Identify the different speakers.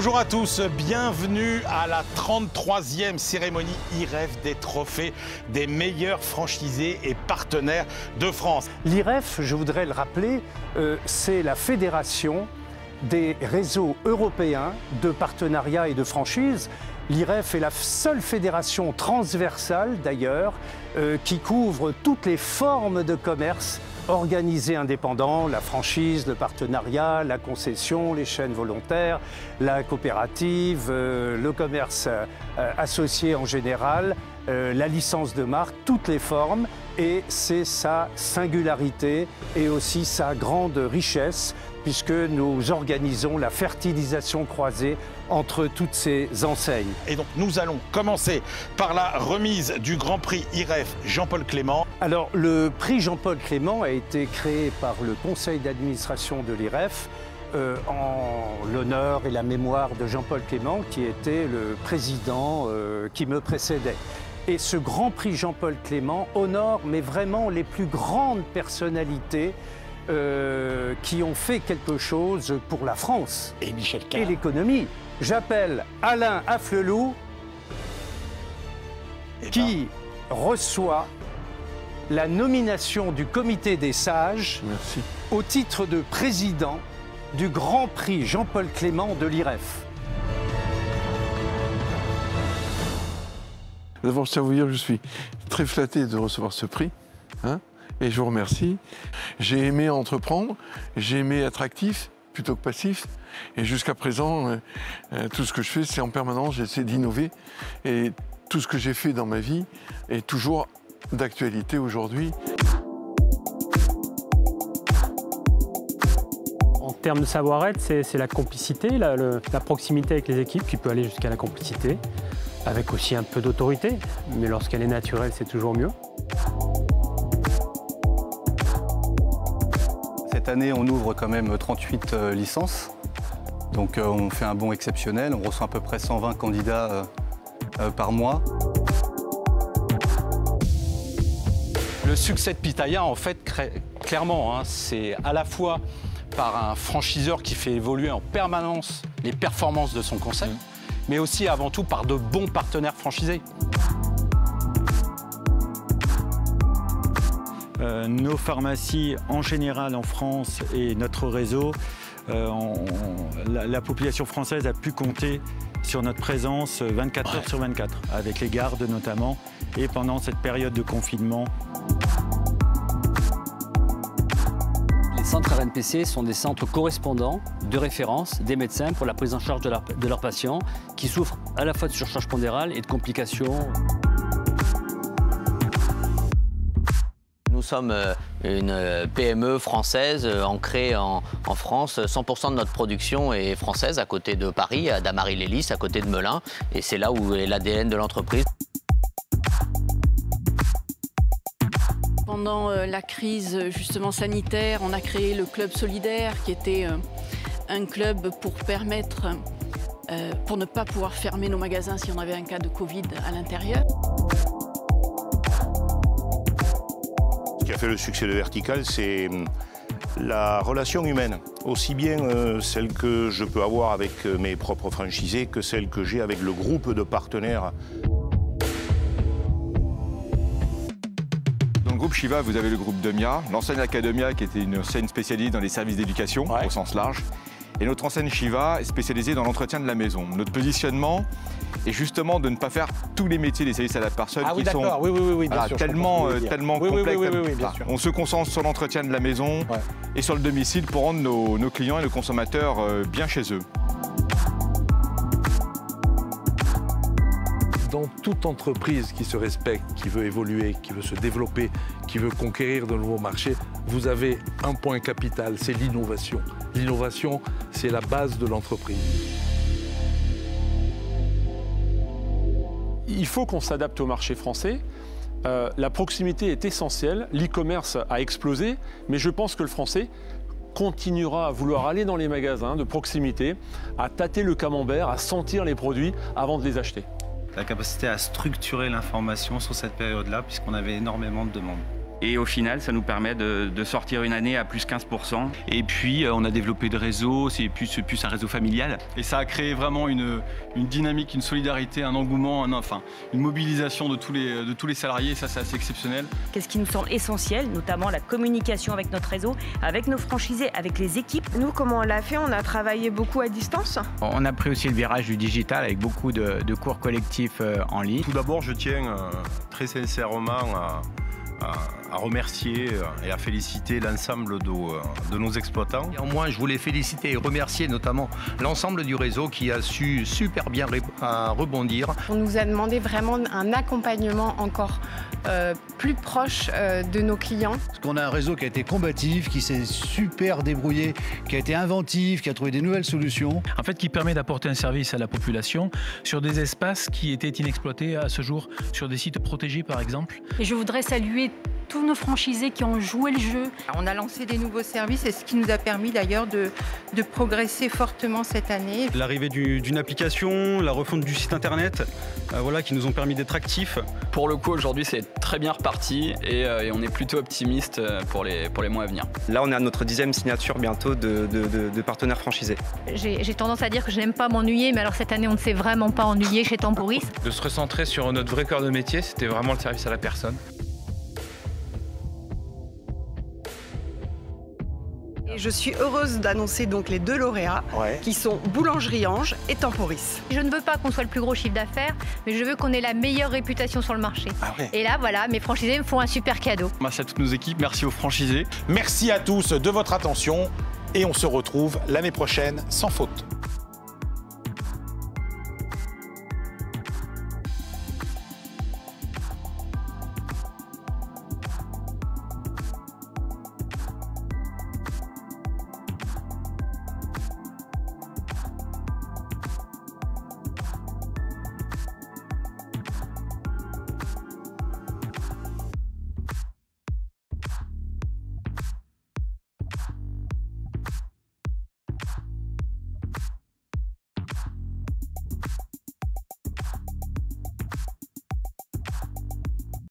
Speaker 1: Bonjour à tous, bienvenue à la 33e cérémonie IREF des trophées des meilleurs franchisés et partenaires de France.
Speaker 2: L'IREF, je voudrais le rappeler, c'est la fédération des réseaux européens de partenariat et de franchise. L'IREF est la seule fédération transversale d'ailleurs qui couvre toutes les formes de commerce organisés indépendants, la franchise, le partenariat, la concession, les chaînes volontaires, la coopérative, le commerce associé en général, la licence de marque, toutes les formes, et c'est sa singularité et aussi sa grande richesse puisque nous organisons la fertilisation croisée entre toutes ces enseignes.
Speaker 1: Et donc nous allons commencer par la remise du Grand Prix IREF Jean-Paul Clément.
Speaker 2: Alors le prix Jean-Paul Clément a été créé par le conseil d'administration de l'IREF en l'honneur et la mémoire de Jean-Paul Clément qui était le président qui me précédait. Et ce Grand Prix Jean-Paul Clément honore mais vraiment les plus grandes personnalités qui ont fait quelque chose pour la France
Speaker 1: et
Speaker 2: l'économie. J'appelle Alain Afflelou qui reçoit la nomination du comité des sages au titre de président du Grand Prix Jean-Paul Clément de l'IREF.
Speaker 3: D'abord, je tiens à vous dire que je suis très flatté de recevoir ce prix. Et je vous remercie. J'ai aimé entreprendre, j'ai aimé être actif plutôt que passif. Et jusqu'à présent, tout ce que je fais, c'est en permanence, j'essaie d'innover. Et tout ce que j'ai fait dans ma vie est toujours d'actualité aujourd'hui.
Speaker 4: En termes de savoir-être, c'est la complicité, la proximité avec les équipes qui peut aller jusqu'à la complicité, avec aussi un peu d'autorité. Mais lorsqu'elle est naturelle, c'est toujours mieux.
Speaker 5: Cette année, on ouvre quand même 38 licences. Donc on fait un bond exceptionnel. On reçoit à peu près 120 candidats par mois.
Speaker 6: Le succès de Pitaya, en fait, clairement, c'est à la fois par un franchiseur qui fait évoluer en permanence les performances de son concept, mais aussi avant tout par de bons partenaires franchisés.
Speaker 7: Nos pharmacies en général en France et notre réseau, la population française a pu compter sur notre présence 24 heures sur 24, avec les gardes notamment, et pendant cette période de confinement.
Speaker 8: Les centres RNPC sont des centres correspondants de référence des médecins pour la prise en charge de leurs patients qui souffrent à la fois de surcharge pondérale et de complications.
Speaker 9: Nous sommes une PME française ancrée en France. 100% de notre production est française, à côté de Paris, à Damary-lès-Lys, à côté de Melun. Et c'est là où est l'ADN de l'entreprise.
Speaker 10: Pendant la crise justement sanitaire, on a créé le Club Solidaire, qui était un club pour permettre, pour ne pas pouvoir fermer nos magasins si on avait un cas de Covid à l'intérieur.
Speaker 11: Ce qui a fait le succès de Vertical, c'est la relation humaine, aussi bien celle que je peux avoir avec mes propres franchisés que celle que j'ai avec le groupe de partenaires.
Speaker 12: Dans le groupe Shiva, vous avez le groupe Demia, l'enseigne Academia qui était une enseigne spécialisée dans les services d'éducation au sens large, et notre enseigne Shiva est spécialisée dans l'entretien de la maison. Notre positionnement est justement de ne pas faire tous les métiers des services à la personne qui sont tellement complexes. On se concentre sur l'entretien de la maison et sur le domicile pour rendre nos clients et nos consommateurs bien chez eux.
Speaker 3: Dans toute entreprise qui se respecte, qui veut évoluer, qui veut se développer, qui veut conquérir de nouveaux marchés, vous avez un point capital, c'est l'innovation. L'innovation, c'est la base de l'entreprise.
Speaker 13: Il faut qu'on s'adapte au marché français. La proximité est essentielle. L'e-commerce a explosé, mais je pense que le français continuera à vouloir aller dans les magasins de proximité, à tâter le camembert, à sentir les produits avant de les acheter.
Speaker 14: La capacité à structurer l'information sur cette période-là, puisqu'on avait énormément de demandes. Et au final, ça nous permet de sortir une année à plus 15%. Et puis, on a développé de réseaux, c'est plus un réseau familial.
Speaker 15: Et ça a créé vraiment une dynamique, une solidarité, un engouement, une mobilisation de tous les salariés. Et ça, c'est assez exceptionnel.
Speaker 16: Qu'est-ce qui nous semble essentiel, notamment la communication avec notre réseau, avec nos franchisés, avec les équipes.
Speaker 17: Nous, comment on l'a fait? On a travaillé beaucoup à distance.
Speaker 18: On a pris aussi le virage du digital avec beaucoup de cours collectifs en ligne.
Speaker 19: Tout d'abord, je tiens très sincèrement à remercier et à féliciter l'ensemble de nos exploitants.
Speaker 20: Et au moins, je voulais féliciter et remercier notamment l'ensemble du réseau qui a su super bien rebondir.
Speaker 17: On nous a demandé vraiment un accompagnement encore plus proche de nos clients.
Speaker 21: Parce qu'on a un réseau qui a été combatif, qui s'est super débrouillé, qui a été inventif, qui a trouvé des nouvelles solutions.
Speaker 22: En fait, qui permet d'apporter un service à la population sur des espaces qui étaient inexploités à ce jour, sur des sites protégés par exemple.
Speaker 23: Et je voudrais saluer tous nos franchisés qui ont joué le jeu.
Speaker 24: On a lancé des nouveaux services et ce qui nous a permis d'ailleurs de progresser fortement cette année.
Speaker 25: L'arrivée d'une application, la refonte du site internet, voilà, qui nous ont permis d'être actifs.
Speaker 26: Pour le coup, aujourd'hui, c'est très bien reparti et on est plutôt optimiste pour les mois à venir.
Speaker 27: Là, on est à notre 10e signature bientôt de partenaires franchisés.
Speaker 16: J'ai tendance à dire que je n'aime pas m'ennuyer, mais alors cette année, on ne s'est vraiment pas ennuyé chez Temporis.
Speaker 28: De se recentrer sur notre vrai cœur de métier, c'était vraiment le service à la personne.
Speaker 29: Et je suis heureuse d'annoncer donc les 2 lauréats qui sont Boulangerie Ange et Temporis.
Speaker 16: Je ne veux pas qu'on soit le plus gros chiffre d'affaires, mais je veux qu'on ait la meilleure réputation sur le marché. Et là, voilà, mes franchisés me font un super cadeau.
Speaker 15: Merci à toutes nos équipes, merci aux franchisés.
Speaker 1: Merci à tous de votre attention et on se retrouve l'année prochaine sans faute.